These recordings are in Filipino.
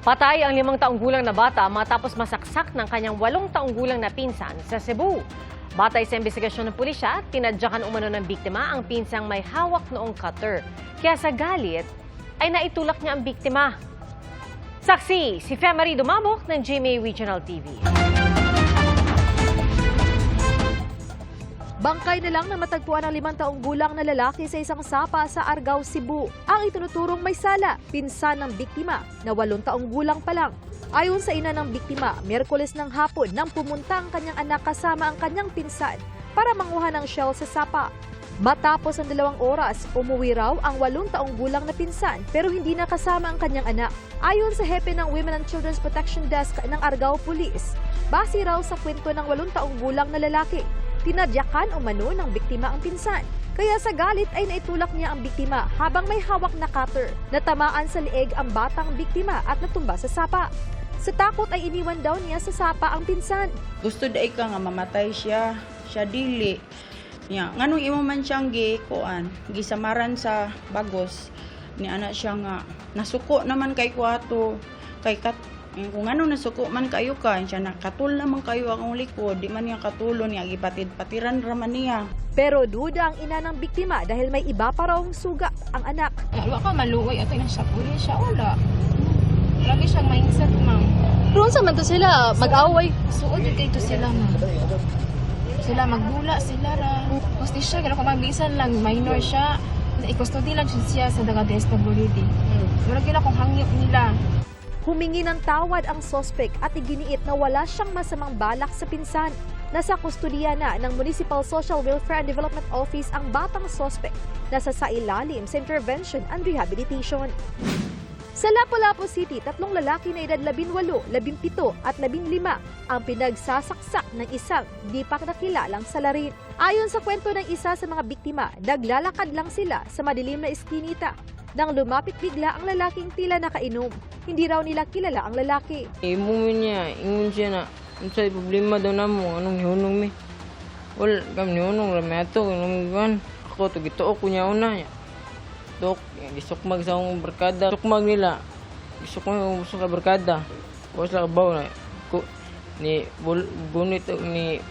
Patay ang 5 taong gulang na bata matapos masaksak ng kanyang 8 taong gulang na pinsan sa Cebu. Batay sa investigasyon ng pulisya, tinadyakan umano ng biktima ang pinsang may hawak noong cutter. Kaya sa galit, ay naitulak niya ang biktima. Saksi, si Femari Dumabok ng GMA Regional TV. Bangkay na lang na matagpuan ang 5 taong gulang na lalaki sa isang sapa sa Argao, Cebu. Ang itinuturong may sala, pinsan ng biktima na 8 taong gulang pa lang. Ayon sa ina ng biktima, Miyerkules ng hapon nang pumunta ang kanyang anak kasama ang kanyang pinsan para manguha ng shell sa sapa. Matapos ang 2 oras, umuwi raw ang 8 taong gulang na pinsan pero hindi na kasama ang kanyang anak. Ayon sa hepe ng Women and Children's Protection Desk ng Argao Police, base raw sa kwento ng 8 taong gulang na lalaki, tinadyakan umano ng biktima ang pinsan. Kaya sa galit ay naitulak niya ang biktima habang may hawak na cutter. Natamaan sa leeg ang batang biktima at natumba sa sapa. Sa takot ay iniwan daw niya sa sapa ang pinsan. Gusto dahi ka nga mamatay siya dili. Nya, nganong imo man siyang gisamaran sa bagos. Ni ana siya nga nasuko naman kay kuato kay kung ano nasuko man kayo ka, siya nakatul naman kayo akong likod, di man niya katulo niya, gipatid-patiran raman niya. Pero duda ang ina ng biktima dahil may iba pa rawang suga ang anak. Lalo ka maluoy at siya pulis siya, wala. Lagi siyang mindset, ma'am. Roon sa man to sila, mag-away. Suod yun kayo sila, ma'am. Sila magbula, sila ra. Gusto siya, gano'n kung magbisan lang, minor siya. I-custody lang siya sa daga DSWD. Wala gila kung hangyop nila. Humingi ng tawad ang sospek at iginiit na wala siyang masamang balak sa pinsan. Nasa kustudiya na ng Municipal Social Welfare and Development Office ang batang sospek na sasailalim sa intervention and rehabilitation. Sa Lapu-Lapu City, 3 lalaki na edad 18, 17 at 15 ang pinagsasaksak ng isang di pa nakilalang salarin. Ayon sa kwento ng isa sa mga biktima, naglalakad lang sila sa madilim na eskinita nang lumapit bigla ang lalaking tila nakainom. Hindi raw nila kilala ang lalaki. Imumin niya, ingon siya na, sa problema daw na mo, anong nihunong mi? Wala, kami nihunong, ramato, anong ako, tugito ko niya una niya. Dok, gisukmag sa akong barkada. Sukmag nila, gisukmag sa barkada. Tapos lakabaw na, ni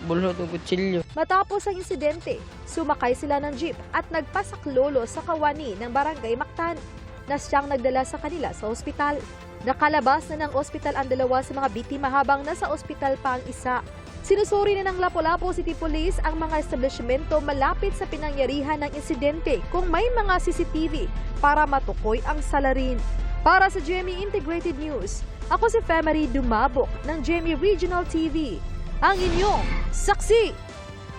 bulhot ng kutsilyo. Matapos ang insidente, sumakay sila ng jeep at nagpasaklolo sa kawani ng barangay Mactan na siyang nagdala sa kanila sa ospital. Nakalabas na ng ospital ang 2 sa mga biktima habang nasa ospital pa ang isa. Sinusuri na ng Lapu-Lapu City Police ang mga establishmento malapit sa pinangyarihan ng insidente kung may mga CCTV para matukoy ang salarin. Para sa GMA Integrated News, ako si Femari Dumabok ng GMA Regional TV, ang inyong saksi.